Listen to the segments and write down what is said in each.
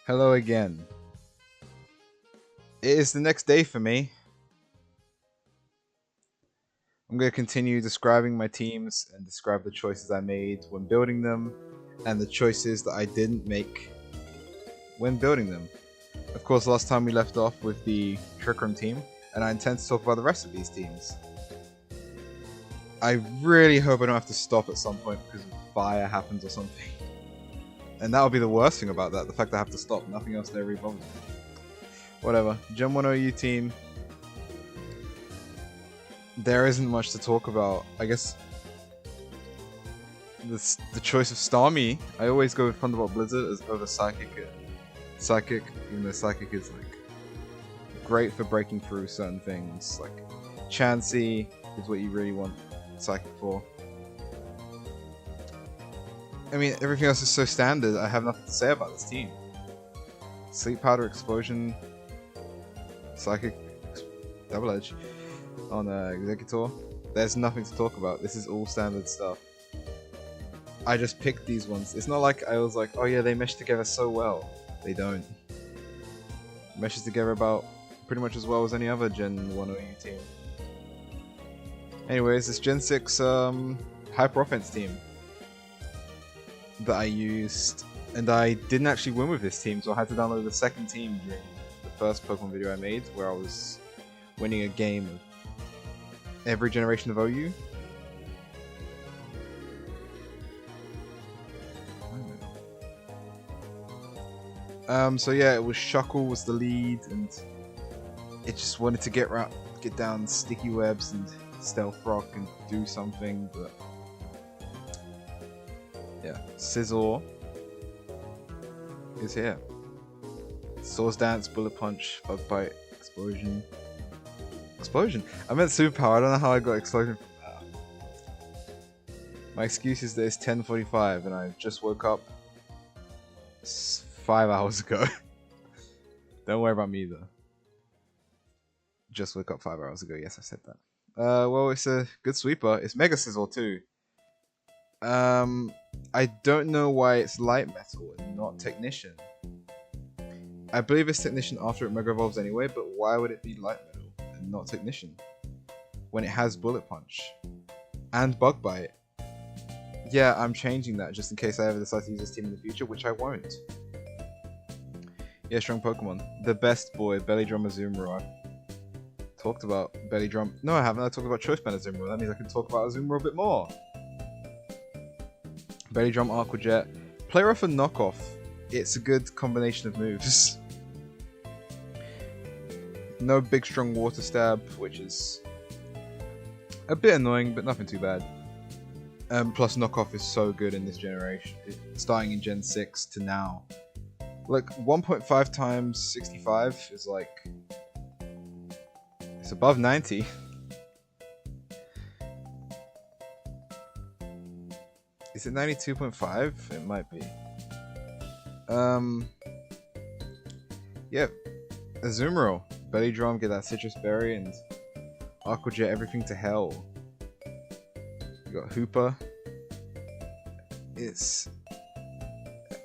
Hello again. It is the next day for me. I'm going to continue describing my teams and describe the choices I made when building them and the choices that I didn't make when building them. Of course, last time we left off with the Trick Room team, and I intend to talk about the rest of these teams. I really hope I don't have to stop at some point because fire happens or something. And that would be the worst thing about that, the fact that I have to stop. Nothing else there really bothers me. Whatever. Gen 1 OU team. There isn't much to talk about. I guess the choice of Starmie. I always go with Thunderbolt Blizzard as over Psychic. Psychic, even though Psychic is like great for breaking through certain things. Like Chansey is what you really want Psychic for. I mean, everything else is so standard. I have nothing to say about this team. Sleep Powder, Explosion, Psychic, Double Edge on Executor. There's nothing to talk about. This is all standard stuff. I just picked these ones. It's not like I was like, oh yeah, they mesh together so well. They don't. It meshes together about pretty much as well as any other Gen 1 OU team. Anyways, this Gen 6 Hyper Offense team that I used, and I didn't actually win with this team, so I had to download the second team during the first Pokemon video I made, where I was winning a game of every generation of OU. So yeah, it was Shuckle was the lead, and it just wanted to get down Sticky Webs and Stealth Rock and do something, but yeah, Scizor is here. Swords Dance, Bullet Punch, Bug Bite, Explosion. Explosion? I meant Superpower, I don't know how I got Explosion from that. My excuse is that it's 10:45 and I just woke up 5 hours ago. Don't worry about me though. Just woke up 5 hours ago, yes I said that. Well, it's a good sweeper. It's Mega Scizor too. I don't know why it's Light Metal and not Technician. I believe it's Technician after it Mega Evolves anyway, but why would it be Light Metal and not Technician? When it has Bullet Punch and Bug Bite. Yeah, I'm changing that just in case I ever decide to use this team in the future, which I won't. Yeah, strong Pokemon. The best boy, Belly Drum Azumarill. I've talked about Belly Drum. No, I haven't. I talked about Choice Band Azumarill. That means I can talk about Azumarill a bit more. Belly Drum, Aqua Jet. Play rough and Knockoff. It's a good combination of moves. No big strong Water Stab, which is a bit annoying, but nothing too bad. Plus Knockoff is so good in this generation, starting in Gen 6 to now. Like 1.5 times 65 is like, it's above 90. Is it 92.5? It might be. Yeah, Azumarill, Belly Drum, get that Citrus Berry, and Aqua Jet everything to hell. You got Hooper. It's...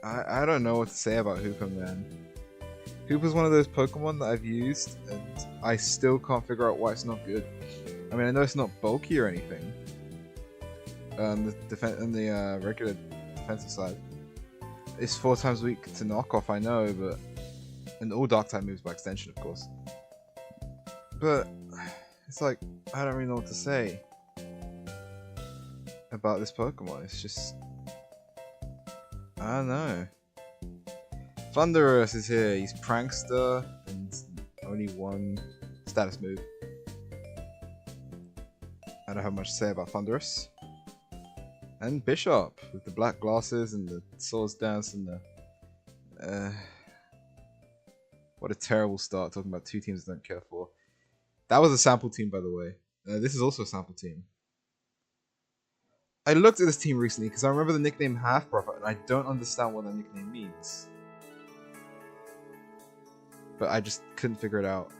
I don't know what to say about Hooper, man. Hooper's one of those Pokemon that I've used, and I still can't figure out why it's not good. I mean, I know it's not bulky or anything. The regular defensive side. It's 4 times weak to Knockoff, I know, but... And all Dark-type moves by extension, of course. But... It's like, I don't really know what to say about this Pokemon. It's just... I don't know. Thunderous is here. He's Prankster and only one status move. I don't have much to say about Thunderous. And Bishop with the black glasses and the Swords Dance and the... What a terrible start, talking about 2 teams I don't care for. That was a sample team, by the way. This is also a sample team. I looked at this team recently because I remember the nickname Half Prophet and I don't understand what that nickname means. But I just couldn't figure it out.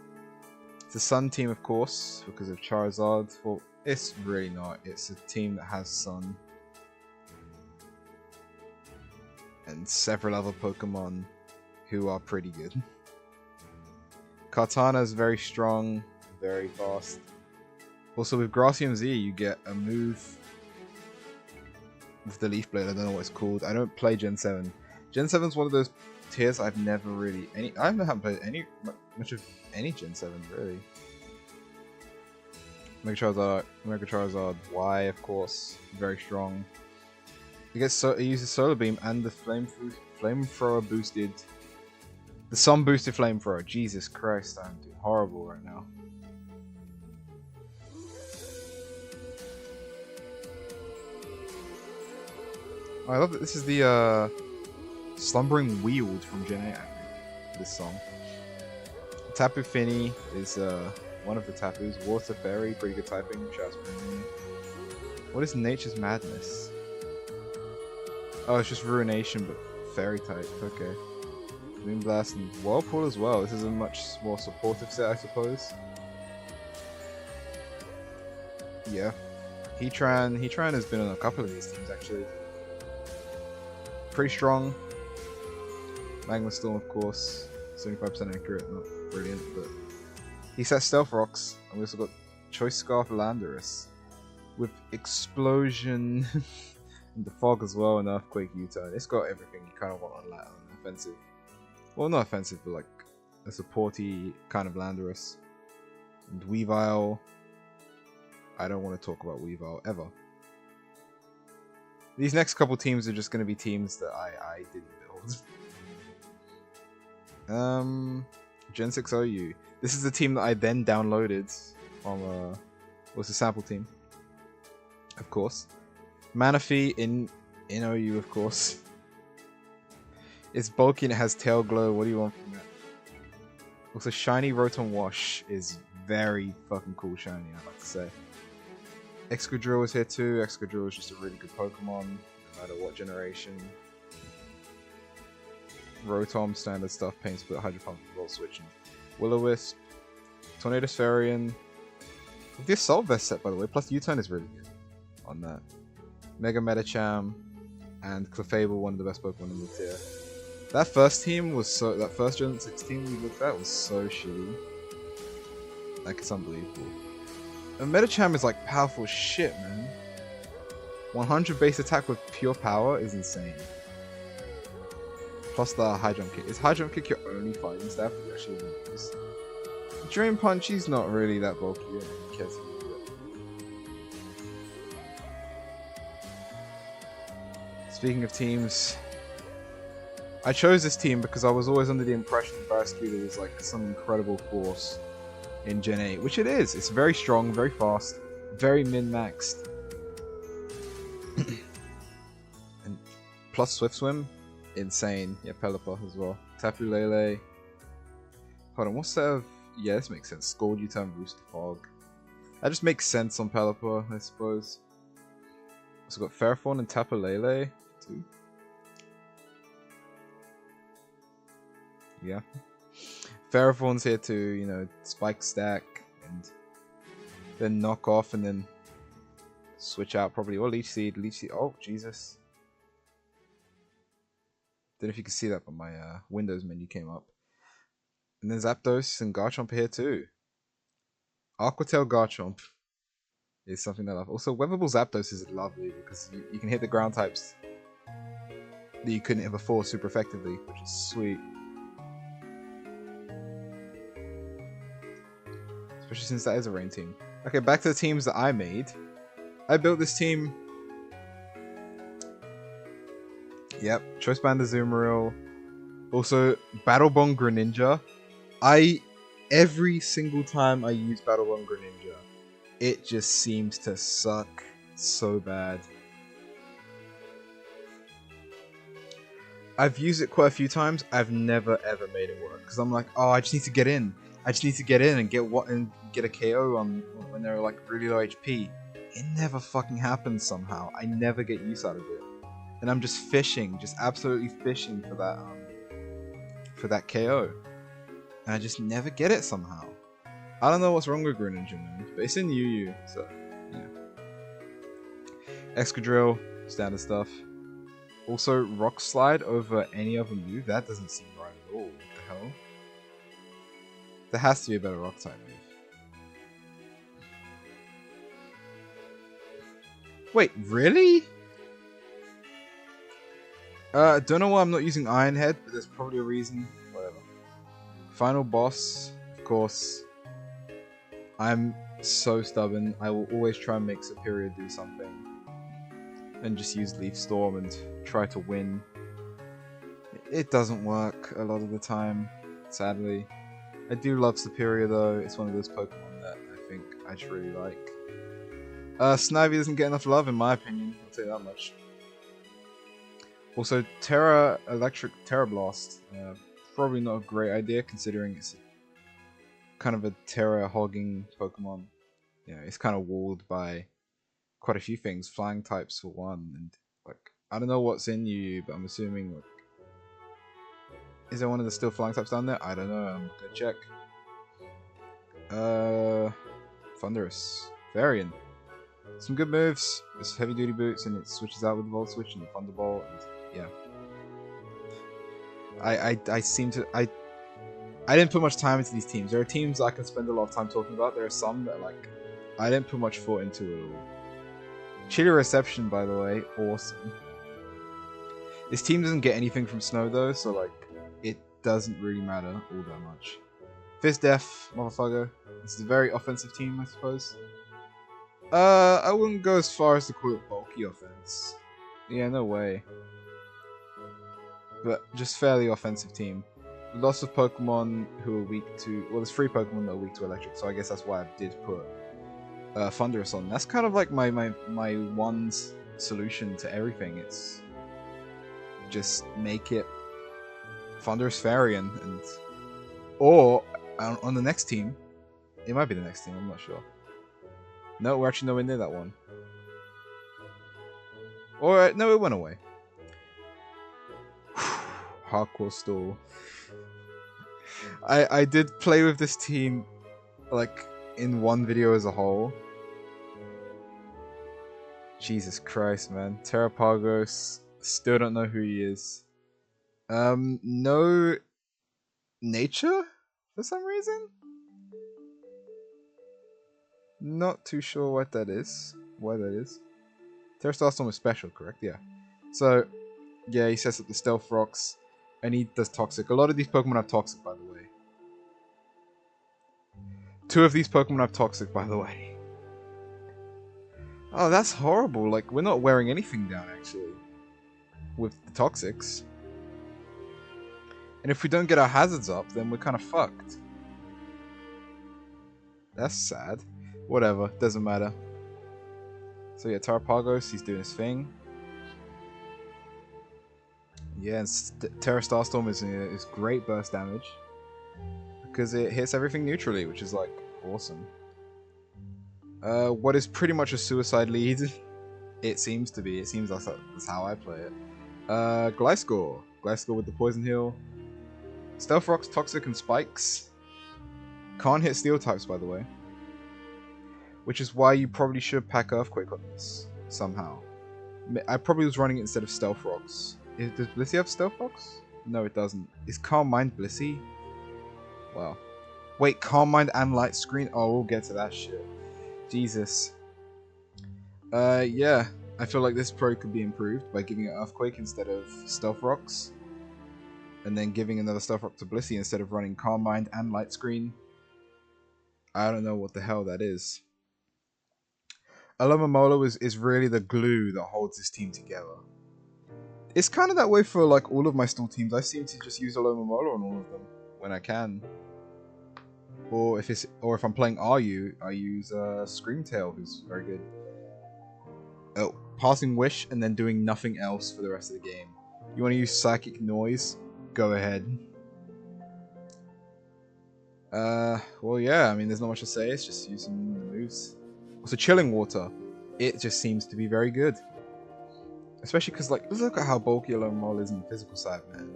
It's a Sun team, of course, because of Charizard. Well, it's really not. It's a team that has Sun. And several other Pokemon who are pretty good. Kartana is very strong, very fast. Also with Gracium Z, you get a move with the Leaf Blade. I don't know what it's called. I don't play Gen 7. Gen 7 is one of those tiers I've never really I haven't played much of any Gen 7 really. Mega Charizard Y, of course, very strong. It uses Solar Beam and the Flamethrower boosted. The Sun boosted Flamethrower. Jesus Christ, I'm doing horrible right now. Oh, I love that this is the Slumbering Weald from Gen 8, I think, this song. Tapu Fini is one of the Tapus. Water Fairy, pretty good typing. What is Nature's Madness? Oh, it's just Ruination, but Fairy type. Okay. Moonblast and Whirlpool as well. This is a much more supportive set, I suppose. Yeah. Heatran has been on a couple of these teams, actually. Pretty strong. Magma Storm, of course. 75% accurate, not brilliant, but he set Stealth Rocks, and we also got Choice Scarf Landorus with Explosion and the Fog as well, and Earthquake U-turn. It's got everything you kind of want on offensive. Well, not offensive, but like a supporty kind of Landorus. And Weavile. I don't want to talk about Weavile ever. These next couple teams are just going to be teams that I didn't build. Gen 6 OU. This is the team that I then downloaded from was a sample team. Of course. Manaphy in OU, of course. It's bulky and it has tail glow. What do you want from it? Also, shiny Rotom Wash is very fucking cool shiny, I'd like to say. Excadrill is here too. Excadrill is just a really good Pokemon, no matter what generation. Rotom, standard stuff, Pain Split, Hydro Pump, Volt Switch, and Will-O-Wisp. Tornadus Farian. The Assault Vest set, by the way, plus U-turn is really good on that. Mega Medicham and Clefable, one of the best Pokemon in the tier. That first team was so. That first Gen 6 team we looked at was so shitty. Like, it's unbelievable. And Medicham is like powerful shit, man. 100 base attack with pure power is insane. Plus the high jump kick. Is high jump kick your only fighting staff that you actually use? Drain Punch, he's not really that bulky. You don't care to do it. Speaking of teams, I chose this team because I was always under the impression that Barraskewda was like some incredible force in Gen 8, which it is. It's very strong, very fast, very min-maxed. And plus Swift Swim, insane. Yeah, Pelipper as well. Tapu Lele. Hold on, what's that? Yeah, this makes sense. Scald U-turn, Boost Fog. That just makes sense on Pelipper, I suppose. Also got Ferrothorn and Tapu Lele too. Yeah. Ferrothorn's here to, you know, spike stack and then knock off and then switch out probably. Or Leech Seed. Oh, Jesus. Don't know if you can see that, but my Windows menu came up. And then Zapdos and Garchomp here too. Aquatail Garchomp is something that I love. Also, Weatherball Zapdos is lovely because you can hit the ground types that you couldn't hit before super effectively, which is sweet. Especially since that is a rain team. Okay, back to the teams that I made. I built this team. Yep, Choice Band Azumarill. Also, Battle Bond Greninja. Every single time I use Battle Bond Greninja, it just seems to suck so bad. I've used it quite a few times. I've never ever made it work because I'm like, oh, I just need to get in. I just need to get in and get a KO on when they're like really low HP. It never fucking happens somehow. I never get use out of it, and I'm just fishing, just absolutely fishing for that KO, and I just never get it somehow. I don't know what's wrong with Greninja, man, but it's in UU, so yeah. Excadrill, standard stuff. Also, Rock Slide over any other move, that doesn't seem right at all. There has to be a better rock type move. Wait, really? Don't know why I'm not using Iron Head, but there's probably a reason. Whatever. Final boss, of course. I'm so stubborn. I will always try and make Superior do something. And just use Leaf Storm and try to win. It doesn't work a lot of the time, sadly. I do love Superior though. It's one of those Pokemon that I think I just really like. Snivy doesn't get enough love in my opinion, I'll tell you that much. Also, Electric Terra Blast. Probably not a great idea considering it's kind of a Terra hogging Pokemon. You know, it's kind of walled by quite a few things, flying types for one, and like I don't know what's in you, but I'm assuming like is there one of the still flying types down there? I don't know, I'm gonna check. Thunderous. Varian. Some good moves. It's heavy duty boots and it switches out with the Volt Switch and the Thunderbolt and yeah. I seem to I didn't put much time into these teams. There are teams I can spend a lot of time talking about. There are some that like I didn't put much thought into it all. Chilly Reception, by the way, awesome. This team doesn't get anything from Snow though, so like it doesn't really matter all that much. Fist Death, motherfucker. This is a very offensive team, I suppose. I wouldn't go as far as to call it bulky offense. Yeah, no way. But just fairly offensive team. Lots of Pokemon who are weak to... Well, there's 3 Pokemon that are weak to Electric, so I guess that's why I did put Thunderous on. That's kind of like my one solution to everything. It's just make it Thunderous Varian and... Or, on the next team, it might be the next team, I'm not sure. No, we're actually nowhere near that one. Or, no, it went away. Hardcore stall. I did play with this team, like, in one video as a whole. Jesus Christ, man. Terrapagos, still don't know who he is. No nature? For some reason? Not too sure what that is. Why that is. Terra Starstorm is special, correct? Yeah. So, yeah, he sets up the Stealth Rocks, and he does Toxic. A lot of these Pokemon have Toxic, by the way. 2 of these Pokemon have Toxic, by the way. Oh, that's horrible. Like, we're not wearing anything down, actually. With the Toxics. And if we don't get our hazards up, then we're kind of fucked. That's sad. Whatever, doesn't matter. So yeah, Terrapagos, he's doing his thing. Yeah, and Terra Starstorm is great burst damage. Because it hits everything neutrally, which is like, awesome. What is pretty much a suicide lead. It seems to be. It seems that's how I play it. Gliscor. Gliscor with the Poison Heal. Stealth Rocks, Toxic, and Spikes. Can't hit Steel types, by the way. Which is why you probably should pack Earthquake on this, somehow. I probably was running it instead of Stealth Rocks. Does Blissey have Stealth Rocks? No, it doesn't. Is Calm Mind Blissey? Wow. Wait, Calm Mind and Light Screen? Oh, we'll get to that shit. Jesus. Yeah. I feel like this probably could be improved by giving it Earthquake instead of Stealth Rocks. And then giving another Stealth Rock to Blissey instead of running Calm Mind and Light Screen. I don't know what the hell that is. Alomomola is really the glue that holds this team together. It's kind of that way for like all of my stall teams. I seem to just use Alomomola on all of them when I can. Or if I'm playing RU, I use Screamtail, who's very good. Oh, Passing Wish and then doing nothing else for the rest of the game. You want to use Psychic Noise? Go ahead. Well, yeah. I mean, there's not much to say. It's just using the moves. Also, Chilling Water. It just seems to be very good. Especially because, like, look at how bulky Alomomola is in the physical side, man.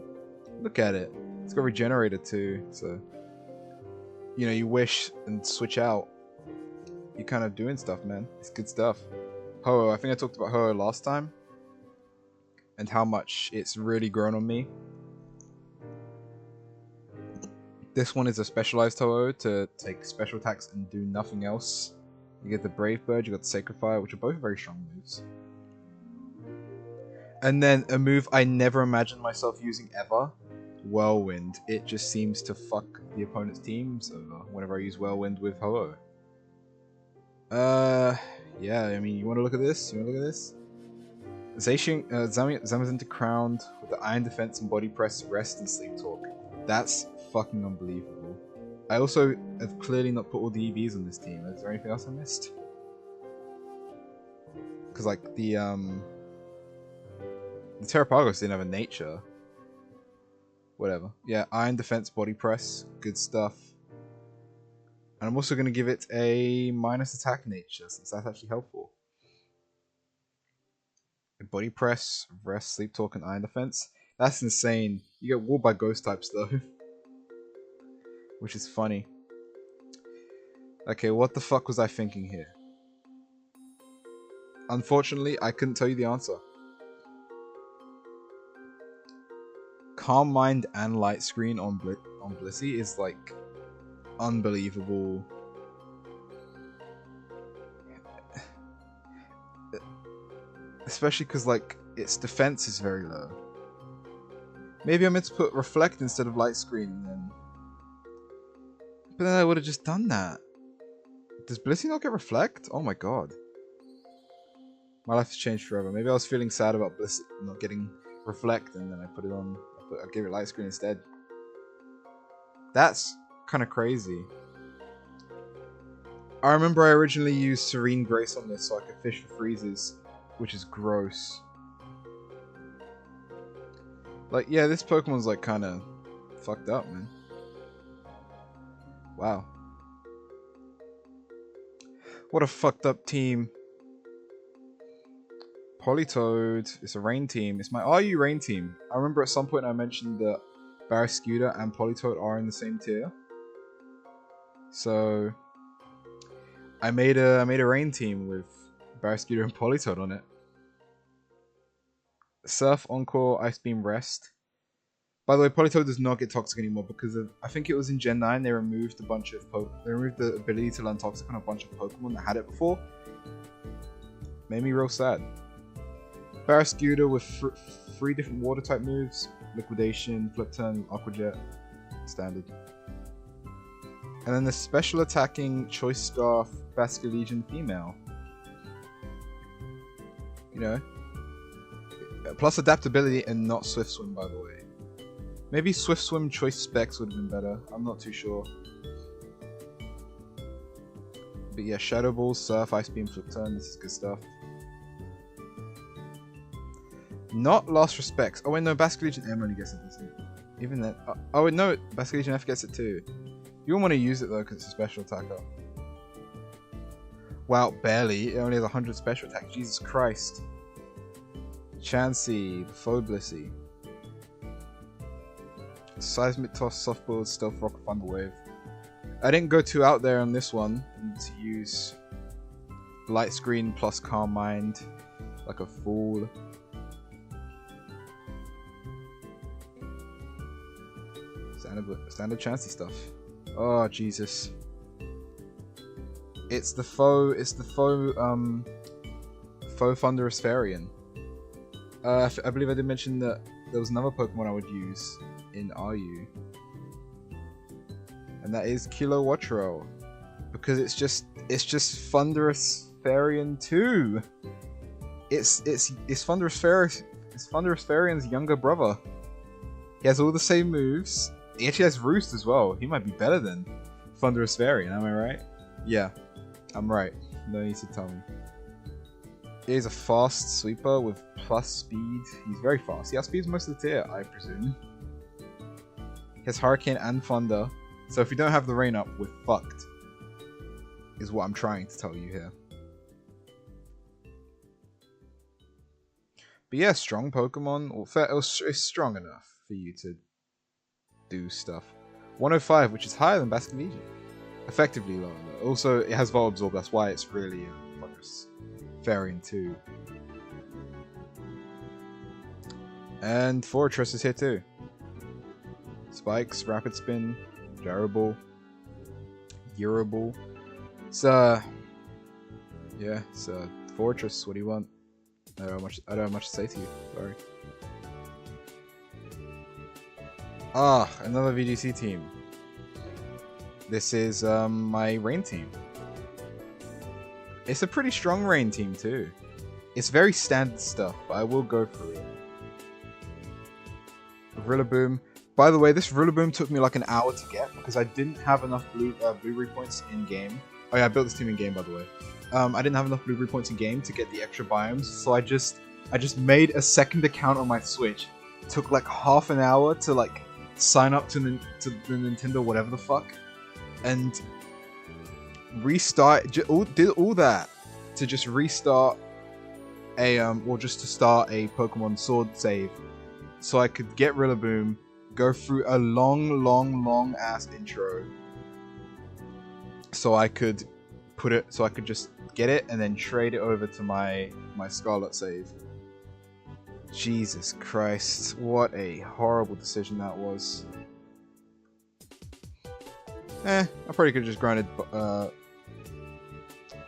Look at it. It's got Regenerator too, so... You know, you wish and switch out. You're kind of doing stuff, man. It's good stuff. Ho-Oh, I think I talked about Ho-Oh last time. And how much it's really grown on me. This one is a specialized Toho to take special attacks and do nothing else. You get the Brave Bird, you got the Sacred Fire, which are both very strong moves. And then a move I never imagined myself using ever, Whirlwind. It just seems to fuck the opponent's teams over whenever I use Whirlwind with Ho-Oh. Yeah, I mean, you want to look at this? You want to look at this? Zamazenta crowned with the Iron Defense and Body Press, Rest, and Sleep Talk. That's fucking unbelievable. I also have clearly not put all the EVs on this team. Is there anything else I missed? Because, like, the Terrapagos didn't have a nature. Whatever. Yeah, Iron Defense, Body Press. Good stuff. And I'm also going to give it a minus attack nature, since that's actually helpful. Body Press, Rest, Sleep Talk, and Iron Defense. That's insane. You get walled by ghost types, though. Which is funny. Okay, what the fuck was I thinking here? Unfortunately, I couldn't tell you the answer. Calm Mind and Light Screen on Blissey is like unbelievable. Especially because like its defense is very low. Maybe I meant to put Reflect instead of Light Screen then. But then I would have just done that. Does Blissey not get Reflect? Oh my god. My life has changed forever. Maybe I was feeling sad about Blissey not getting Reflect and then I put it on. I gave it Light Screen instead. That's kind of crazy. I remember I originally used Serene Grace on this so I could fish for freezes, which is gross. Like, yeah, this Pokemon's like kind of fucked up, man. Wow. What a fucked up team. Politoed. It's a rain team. It's my RU rain team. I remember at some point I mentioned that Barrascuda and Politoed are in the same tier. So I made a rain team with Barrascuda and Politoed on it. Surf, Encore, Ice Beam, Rest. By the way, Politoed does not get Toxic anymore because of, I think it was in Gen 9 they removed a bunch of they removed the ability to learn Toxic on a bunch of Pokemon that had it before. Made me real sad. Barrascuda with 3 different water type moves: Liquidation, Flip Turn, Aqua Jet, standard. And then the special attacking Choice Scarf, Basculegion female. You know, plus adaptability and not Swift Swim, by the way. Maybe Swift Swim Choice Specs would have been better. I'm not too sure. But yeah, Shadow Ball, Surf, Ice Beam, Flip Turn. This is good stuff. Not Lost Respects. Oh wait, no, Basculegion M only gets it, doesn't it? Even then. Oh wait, no, Basculegion F gets it too. You won't want to use it though because it's a special attacker. Wow, barely. It only has 100 special attack. Jesus Christ. Chansey, Faux Blissey. Seismic Toss, Softball, Stealth Rock, Thunder Wave. I didn't go too out there on this one to use Light Screen plus Calm Mind like a fool. Standard Chansey stuff. Oh Jesus. It's the faux Thunderous Fairy. I believe I did mention that there was another Pokemon I would use in RU. And that is Kilowattrel. Because it's just Thunderous Fairy 2. It's Thunderous Fairy. It's Thunderous Fairy's younger brother. He has all the same moves. He actually has Roost as well. He might be better than Thunderous Fairy, am I right? Yeah, I'm right. No need to tell me. He's a fast sweeper with plus speed. He's very fast. He outspeeds most of the tier, I presume. He has Hurricane and Thunder. So if we don't have the rain up, we're fucked. Is what I'm trying to tell you here. But yeah, strong Pokemon. It's strong enough for you to do stuff. 105, which is higher than Basculegion. Effectively lower though. Also, it has Vol Absorb, that's why it's really Thunderous Fairy 2. And Fortress is here too. Spikes, Rapid Spin. Durable. Durable. It's yeah, it's Fortress. What do you want? I don't have much to say to you. Sorry. Ah, another VGC team. This is my rain team. It's a pretty strong rain team too. It's very standard stuff, but I will go through it. Rillaboom. By the way, this Rillaboom took me like an hour to get because I didn't have enough blueberry points in game. Oh yeah, I built this team in game, by the way. I didn't have enough blueberry points in game to get the extra biomes, so I just made a second account on my Switch. It took like half an hour to like sign up to the Nintendo whatever the fuck, and restart. Did all that to just restart a or just to start a Pokemon Sword save, so I could get Rillaboom, go through a long ass intro, so I could put it, so I could just get it and then trade it over to my Scarlet save. Jesus Christ, what a horrible decision that was. I probably could have just grinded.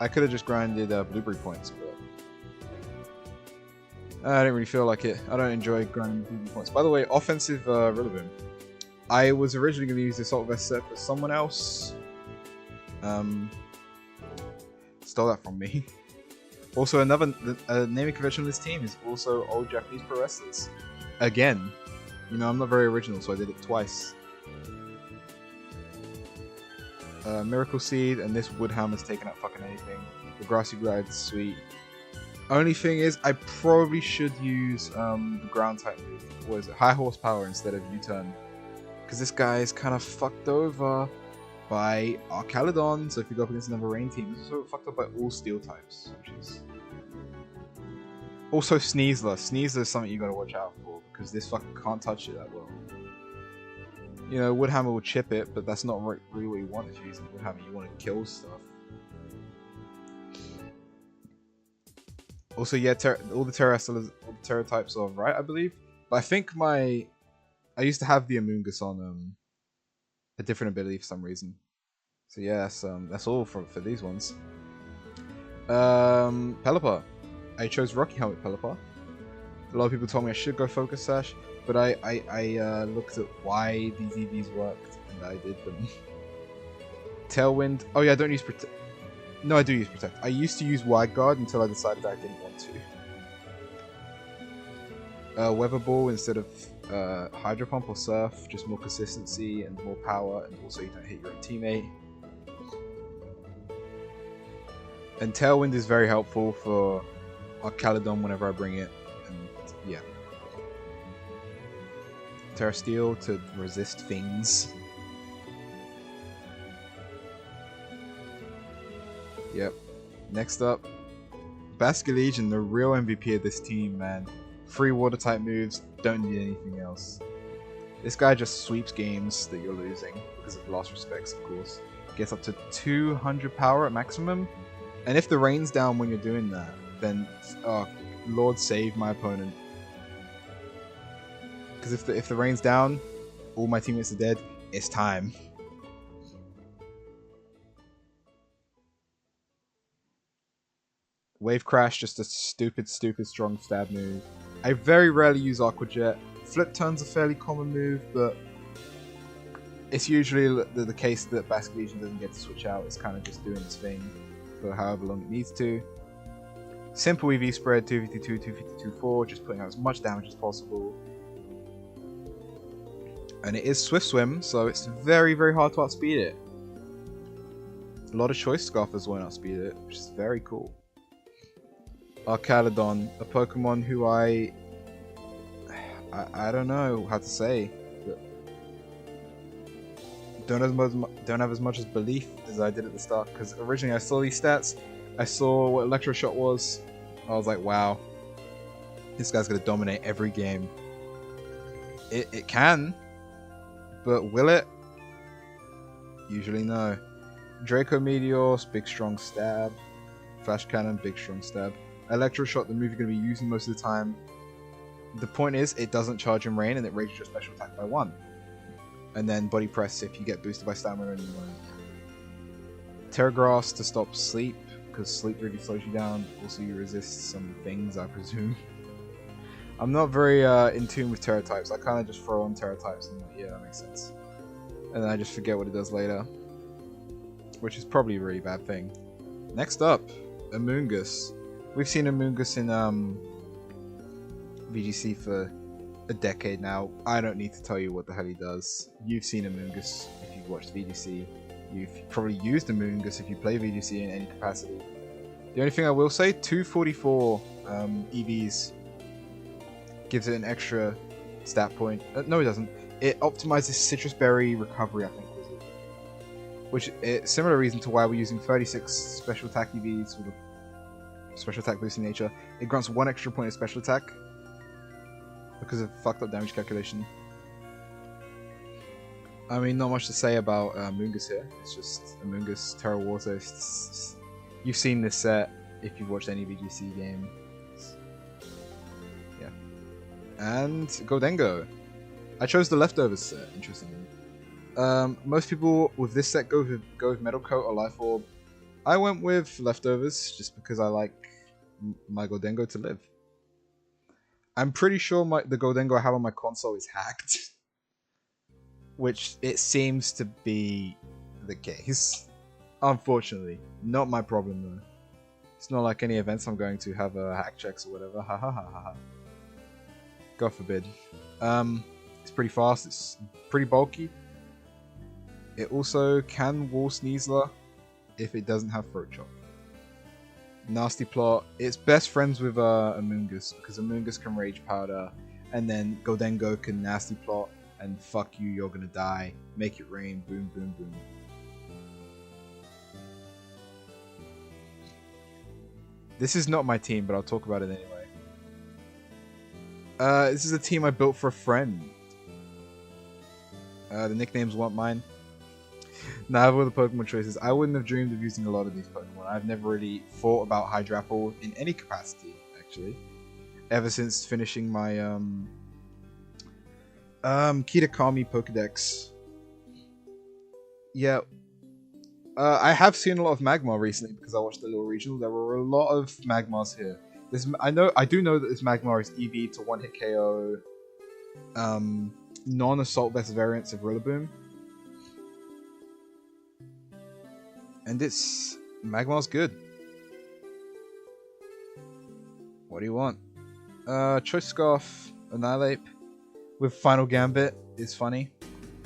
I could have just grinded blueberry points, but I didn't really feel like it. I don't enjoy grinding blueberry points. By the way, offensive Rillaboom. I was originally going to use this Assault Vest set for someone else. Stole that from me. Also, another naming convention on this team is also old Japanese pro wrestlers. Again, you know, I'm not very original, so I did it twice. Miracle Seed, and this Woodhammer's taken out fucking anything. The Grassy Glide's sweet. Only thing is, I probably should use the ground type move. What is it? High Horsepower instead of U-turn. Because this guy is kind of fucked over by Archaludon, so if you go up against another rain team, he's also fucked up by all steel types, which is... Also Sneasler. Sneasler is something you gotta watch out for, because this fucker can't touch it that well. You know, Woodhammer will chip it, but that's not really what you want if you're using Woodhammer. You want to kill stuff. Also, yeah, all the Terra types are right, I believe. But I think I used to have the Amoonguss on a different ability for some reason. So yeah, that's all for these ones. Pelipper. I chose Rocky Helmet Pelipper. A lot of people told me I should go Focus Sash, but I looked at why these EVs worked, and I did them. Tailwind. Oh yeah, I don't use Protect. No, I do use Protect. I used to use Wide Guard until I decided I didn't want to. Weather Ball instead of Hydro Pump or Surf, just more consistency and more power, and also you don't hit your own teammate. And Tailwind is very helpful for Archaludon whenever I bring it, and yeah. Terra Steel to resist things. Yep. Next up, Basculegion, the real MVP of this team, man. 3 water type moves, don't need anything else. This guy just sweeps games that you're losing because of Last Respects, of course. Gets up to 200 power at maximum, and if the rain's down when you're doing that, then Lord save my opponent. Because if the rain's down, all my teammates are dead. It's time. Wave Crash, just a stupid strong stab move. I very rarely use Aqua Jet. Flip Turn's a fairly common move, but it's usually the case that Basculegion doesn't get to switch out. It's kind of just doing its thing for however long it needs to. Simple EV spread, 252, 252, 4, just putting out as much damage as possible. And it is Swift Swim, so it's very hard to outspeed it. A lot of Choice Scarfers won't outspeed it, which is very cool. Archaludon, a Pokemon who I don't know how to say, but don't have as much as belief as I did at the start, because originally I saw these stats, I saw what Electroshock was, I was like, wow, this guy's gonna dominate every game. It can, but will it? Usually no. Draco Meteor, big strong stab. Flash Cannon, big strong stab. Electroshock, the move you're going to be using most of the time. The point is, it doesn't charge in rain and it raises your special attack by 1. And then body press if you get boosted by stamina and you won't. Terra Grass to stop sleep, because sleep really slows you down. Also, you resist some things, I presume. I'm not very in tune with Terra types. I kind of just throw on Terra types and yeah, that makes sense. And then I just forget what it does later, which is probably a really bad thing. Next up, Amoongus. We've seen Amoongus in VGC for a decade now. I don't need to tell you what the hell he does. You've seen Amoongus if you've watched VGC. You've probably used Amoongus if you play VGC in any capacity. The only thing I will say, 244 EVs gives it an extra stat point. No, it doesn't. It optimizes Citrus Berry recovery, I think was it. Which is similar reason to why we're using 36 special attack EVs with a special attack boosting nature. It grants 1 extra point of special attack because of fucked up damage calculation. I mean, not much to say about Amoongus here. It's just Amoongus, Terra Water. You've seen this set if you've watched any VGC game. Yeah. And Goldengo. I chose the Leftovers set, interestingly. Most people with this set go with Metal Coat or Life Orb. I went with Leftovers just because I like my Goldengo to live. I'm pretty sure the Goldengo I have on my console is hacked. Which it seems to be the case. Unfortunately. Not my problem though. It's not like any events I'm going to have hack checks or whatever. Ha ha ha ha. God forbid. It's pretty fast, it's pretty bulky. It also can wall Sneasler if it doesn't have Throat Chop. Nasty Plot. It's best friends with Amoongus because Amoongus can Rage Powder and then Goldengo can Nasty Plot and fuck you, you're gonna die. Make it rain, boom, boom, boom. This is not my team, but I'll talk about it anyway. This is a team I built for a friend. The nicknames weren't mine. Now I have all the Pokemon choices. I wouldn't have dreamed of using a lot of these Pokemon. I've never really thought about Hydrapple in any capacity, actually. Ever since finishing my Kitakami Pokedex. Yeah. I have seen a lot of Magmar recently because I watched the little regional. There were a lot of Magmars here. I do know that this Magmar is EV to one-hit KO. Non-assault vest variants of Rillaboom. And Magmar's good. What do you want? Choice Scarf, Annihilate with Final Gambit is funny.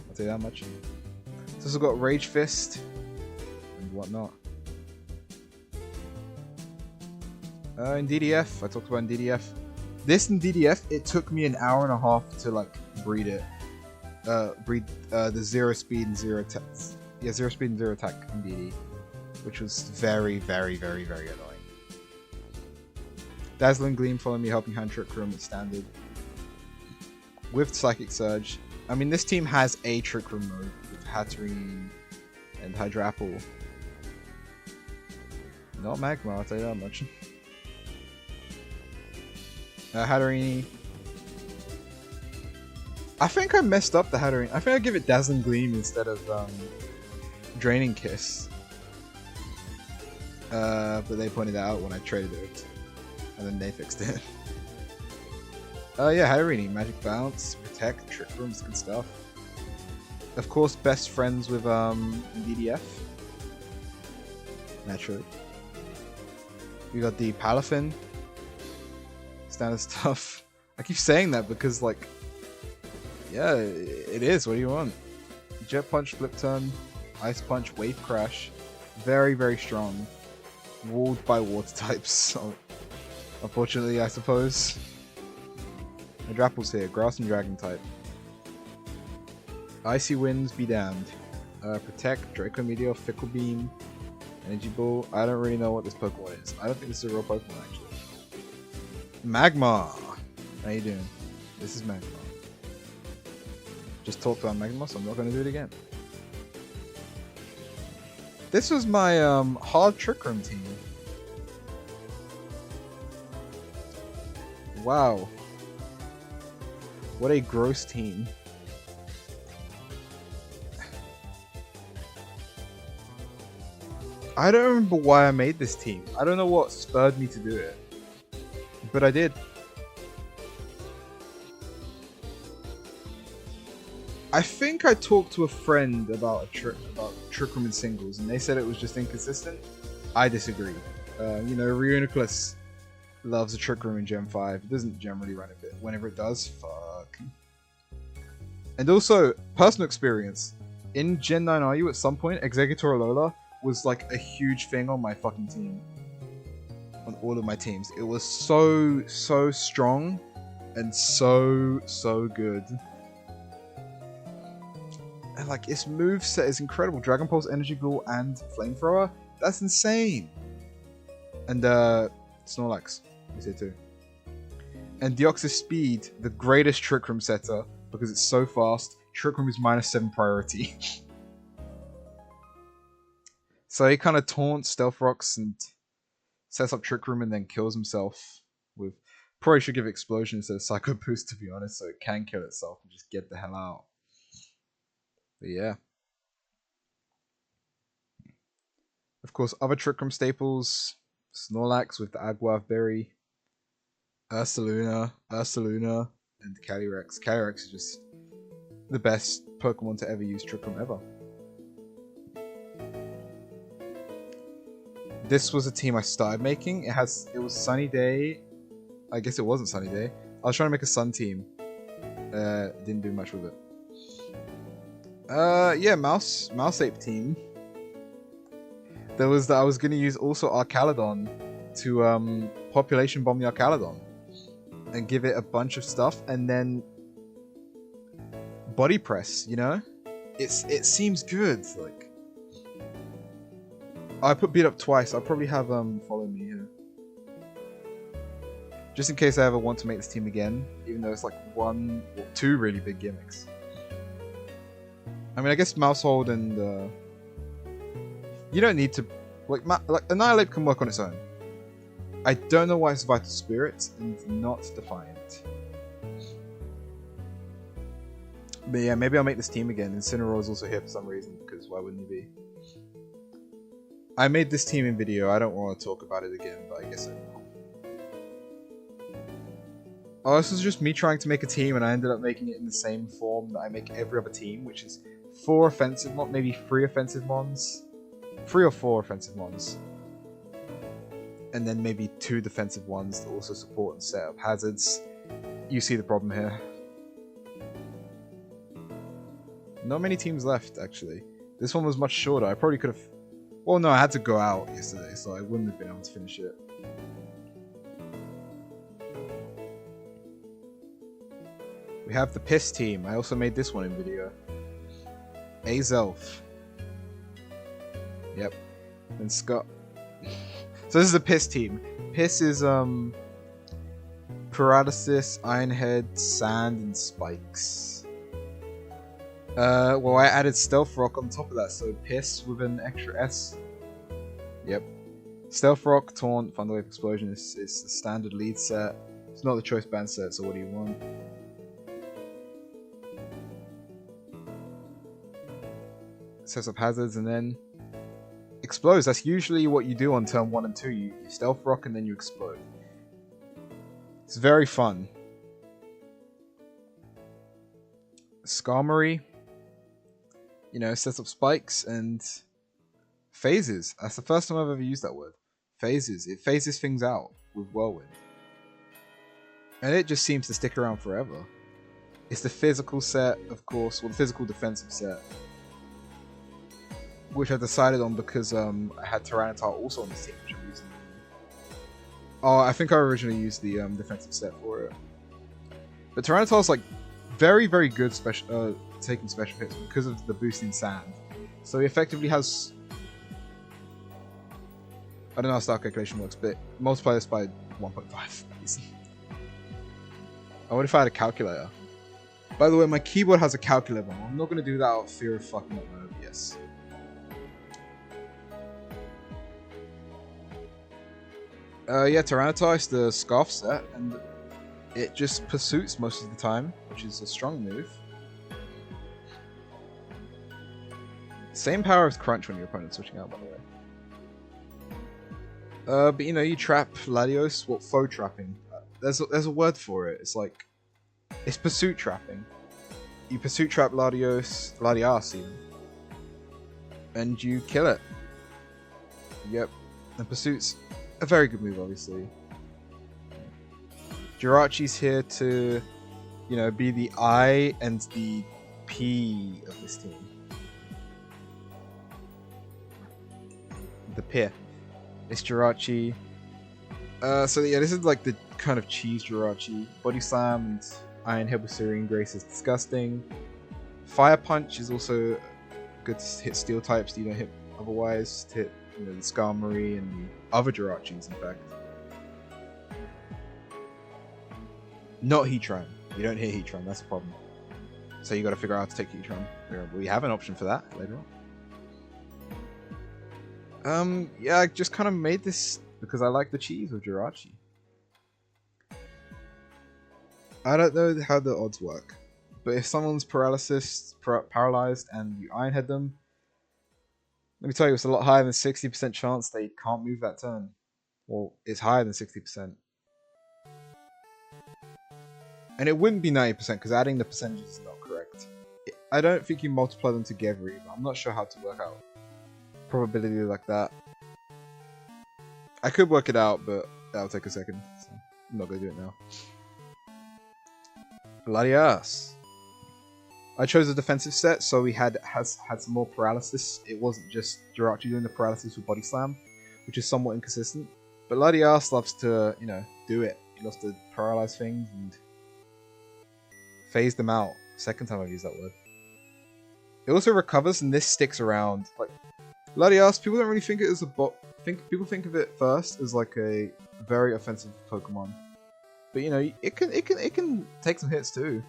I'll tell you that much. It's also got Rage Fist and whatnot. In DDF, I talked about in DDF. This in DDF, it took me an hour and a half to like breed it. The 0 speed and 0 attack. Yeah, 0 speed and 0 attack in DD. Which was very, very, very, very annoying. Dazzling Gleam, Follow Me, Helping Hand, Trick Room, it's standard. With Psychic Surge. I mean, this team has a Trick Room mode with Hatterene and Hydrapple. Not Magmar, I'll tell you that much. Hatterene. I think I messed up the Hatterene. I think I give it Dazzling Gleam instead of Draining Kiss. But they pointed out when I traded it, and then they fixed it. Yeah, Hatterene, Magic Bounce, Protect, Trick Rooms, good stuff. Of course, best friends with DDF. Naturally. We got the Palafin. Standard stuff. I keep saying that because, like, yeah, it is. What do you want? Jet Punch, Flip Turn, Ice Punch, Wave Crash. Very, very strong. Walled by water types, so unfortunately, I suppose. Hydrapple's here, Grass and Dragon type. Icy Winds, be damned. Protect, Draco Meteor, Fickle Beam, Energy Ball. I don't really know what this Pokemon is. I don't think this is a real Pokemon, actually. Magmar! How you doing? This is Magmar. Just talked about Magmar, so I'm not going to do it again. This was my hard Trick Room team. Wow. What a gross team. I don't remember why I made this team. I don't know what spurred me to do it. But I did. I think I talked to a friend about Trick Room in singles, and they said it was just inconsistent. I disagree. You know, Reuniclus loves a Trick Room in Gen 5. It doesn't generally run it, but whenever it does, fuck. And also, personal experience. In Gen 9 RU, at some point, Executor Alola was like a huge thing on my fucking team. On all of my teams. It was so strong and so good. And like, its moveset is incredible. Dragon Pulse, Energy Ball, and Flamethrower? That's insane! And Snorlax, you say too. And Deoxys Speed, the greatest Trick Room setter, because it's so fast. Trick Room is -7 priority. So he kind of taunts Stealth Rocks and sets up Trick Room and then kills himself with... Probably should give it Explosion instead of Psycho Boost, to be honest, so it can kill itself and just get the hell out. But yeah. Of course, other Trick Room staples. Snorlax with the Aguav Berry. Ursaluna, and Calyrex. Calyrex is just the best Pokemon to ever use Trick Room ever. This was a team I started making. It was Sunny Day. I guess it wasn't Sunny Day. I was trying to make a Sun team. Didn't do much with it. Yeah, Mouse Ape team. I was gonna use also Arcaludon to population bomb the Arcaludon and give it a bunch of stuff, and then body press. You know, it seems good. Like, I put beat up twice. I'll probably have follow me here, just in case I ever want to make this team again. Even though it's like two really big gimmicks. I mean, I guess Mousehold and you don't need to like Annihilate can work on its own. I don't know why it's Vital Spirit and not Defiant. But yeah, maybe I'll make this team again. Incineroar is also here for some reason, because why wouldn't he be? I made this team in video. I don't want to talk about it again, but I guess I will. Oh, this was just me trying to make a team, and I ended up making it in the same form that I make every other team, which is 4 offensive mons, maybe 3 offensive mons. 3 or 4 offensive mons. And then maybe 2 defensive ones that also support and set up hazards. You see the problem here. Not many teams left, actually. This one was much shorter. I probably could have... Well, no, I had to go out yesterday, so I wouldn't have been able to finish it. We have the Piss team. I also made this one in video. Azelf. Yep. And Scott. So this is a Piss team. Piss is Paralysis, Ironhead, Sand, and Spikes. Well, I added Stealth Rock on top of that, so Piss with an extra S. Yep. Stealth Rock, Taunt, Thunderwave, Explosion is the standard lead set. It's not the choice band set, so what do you want? Sets up hazards and then explodes. That's usually what you do on turn 1 and 2. You Stealth Rock and then you explode. It's very fun. Skarmory, you know, sets up spikes and phases. That's the first time I've ever used that word. Phases. It phases things out with Whirlwind. And it just seems to stick around forever. It's the physical set, of course, well, the physical defensive set, which I decided on because I had Tyranitar also on this team, which I'm using. Oh, I think I originally used the defensive set for it. But Tyranitar's like very, very good taking special hits because of the boosting sand. So he effectively has... I don't know how star calculation works, but multiply this by 1.5. I wonder if I had a calculator. By the way, my keyboard has a calculator. I'm not going to do that out of fear of fucking up my OBS. Yeah, Tyranitar is the Scarf set, and it just pursuits most of the time, which is a strong move. Same power as Crunch when your opponent's switching out, by the way. But you know, you trap Latios. What, faux trapping? There's a word for it. It's like, it's pursuit trapping. You pursuit trap Latias even, and you kill it. Yep, and pursuit's a very good move, obviously. Jirachi's here to, you know, be the I and the P of this team. The peer. It's Jirachi. So yeah, this is like the kind of cheese Jirachi. Body Slam and Iron Head with Serene Grace is disgusting. Fire Punch is also good to hit steel types that you don't hit otherwise. To hit, you know, the Skarmory and the other Jirachis, in fact. Not Heatran. You don't hit Heatran, that's the problem. So you gotta figure out how to take Heatran. We have an option for that later on. Yeah, I just kind of made this because I like the cheese of Jirachi. I don't know how the odds work, but if someone's paralyzed and you Iron Head them, let me tell you, it's a lot higher than 60% chance they can't move that turn. Well, it's higher than 60%. And it wouldn't be 90% because adding the percentages is not correct. I don't think you multiply them together either. I'm not sure how to work out probability like that. I could work it out, but that'll take a second. So I'm not going to do it now. Latias. I chose a defensive set, so we had some more paralysis. It wasn't just Jirachi doing the paralysis with Body Slam, which is somewhat inconsistent. But Latias loves to, you know, do it. He loves to paralyze things and phase them out. Second time I've used that word. It also recovers, and this sticks around. Like Latias, people don't really think it as a bot. People think of it first as like a very offensive Pokemon, but you know, it can take some hits too,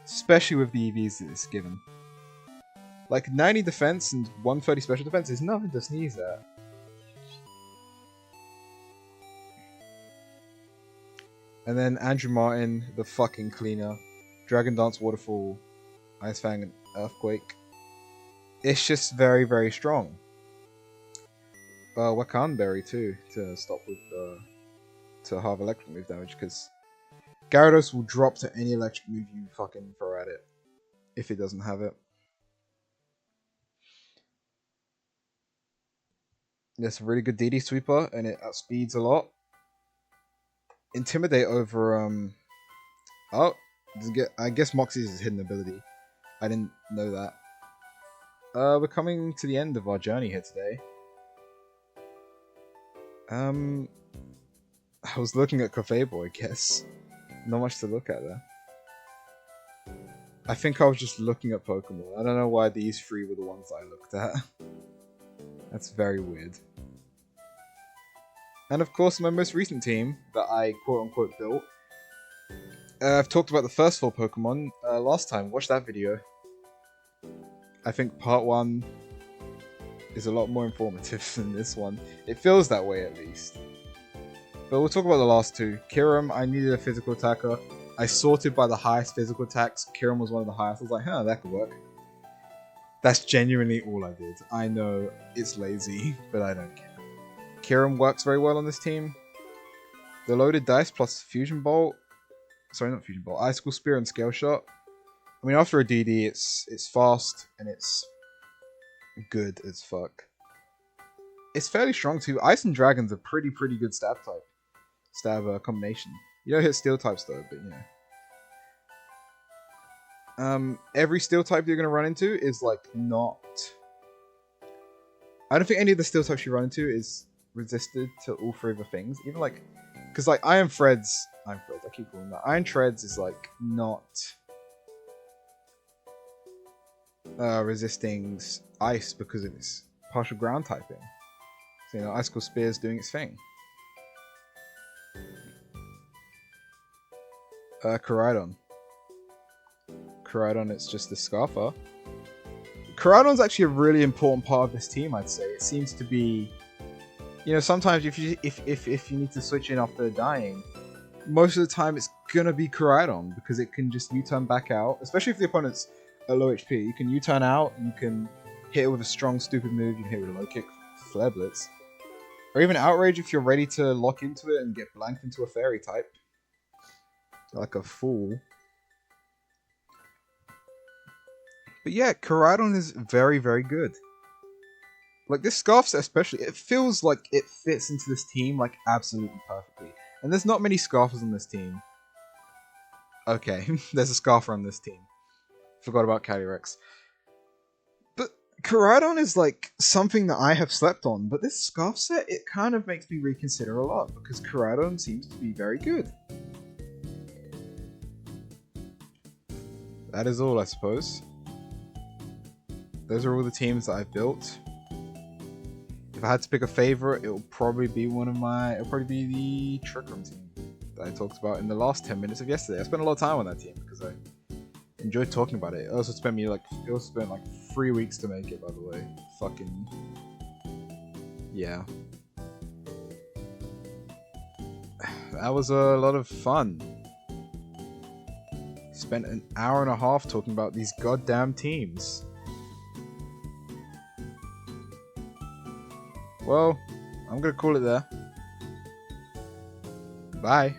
especially with the EVs that it's given. Like 90 defense and 130 special defense is nothing to sneeze at. And then Andrew Martin, the fucking cleaner, Dragon Dance, Waterfall, Ice Fang, and Earthquake. It's just very, very strong. Wakanberry too, to stop with to have electric move damage, because Gyarados will drop to any electric move you fucking throw at it if it doesn't have it. It's a really good DD sweeper, and it outspeeds a lot. Intimidate over oh, I guess Moxie's his hidden ability. I didn't know that. We're coming to the end of our journey here today. I was looking at Cafe Boy, I guess. Not much to look at there. I think I was just looking at Pokemon. I don't know why these three were the ones I looked at. That's very weird. And of course, my most recent team that I quote-unquote built. I've talked about the first 4 Pokemon last time. Watch that video. I think part 1 is a lot more informative than this one. It feels that way, at least. But we'll talk about the last 2. Kyurem, I needed a physical attacker. I sorted by the highest physical attacks. Kyurem was one of the highest. I was like, huh, that could work. That's genuinely all I did. I know it's lazy, but I don't care. Kyurem works very well on this team. The loaded dice plus Fusion Bolt. Sorry, not Fusion Bolt. Icicle Spear and Scale Shot. I mean, after a DD, it's fast and it's good as fuck. It's fairly strong too. Ice and Dragon's a pretty good stab combination. You don't hit steel types though, but you know. Every steel type you're gonna run into is like not. I don't think any of the steel types you run into is resisted to all 3 of the things. Even like, because like Iron Threads, I keep calling that. Iron Treads is like not resisting ice because of its partial ground typing. So, you know, Icicle Spear is doing its thing. Koraidon. Koraidon, it's just the Scarfer. Koraidon's actually a really important part of this team, I'd say. It seems to be, you know, sometimes if you need to switch in after dying, most of the time it's gonna be Koraidon because it can just U-turn back out, especially if the opponent's at low HP. You can U-turn out, you can hit it with a strong stupid move, you can hit it with a low kick, Flare Blitz. Or even Outrage if you're ready to lock into it and get blanked into a fairy type. Like a fool. But yeah, Koraidon is very, very good. Like, this Scarf set especially, it feels like it fits into this team, like, absolutely perfectly. And there's not many Scarfers on this team. Okay, there's a Scarfer on this team. Forgot about Calyrex. But Koraidon is, like, something that I have slept on. But this Scarf set, it kind of makes me reconsider a lot, because Koraidon seems to be very good. That is all, I suppose. Those are all the teams that I've built. If I had to pick a favorite, it'll probably be it'll probably be the Trick Room team that I talked about in the last 10 minutes of yesterday. I spent a lot of time on that team because I enjoyed talking about it. It also spent like 3 weeks to make it, by the way. Fucking yeah. That was a lot of fun. Spent an hour and a half talking about these goddamn teams. Well, I'm gonna call it there. Bye.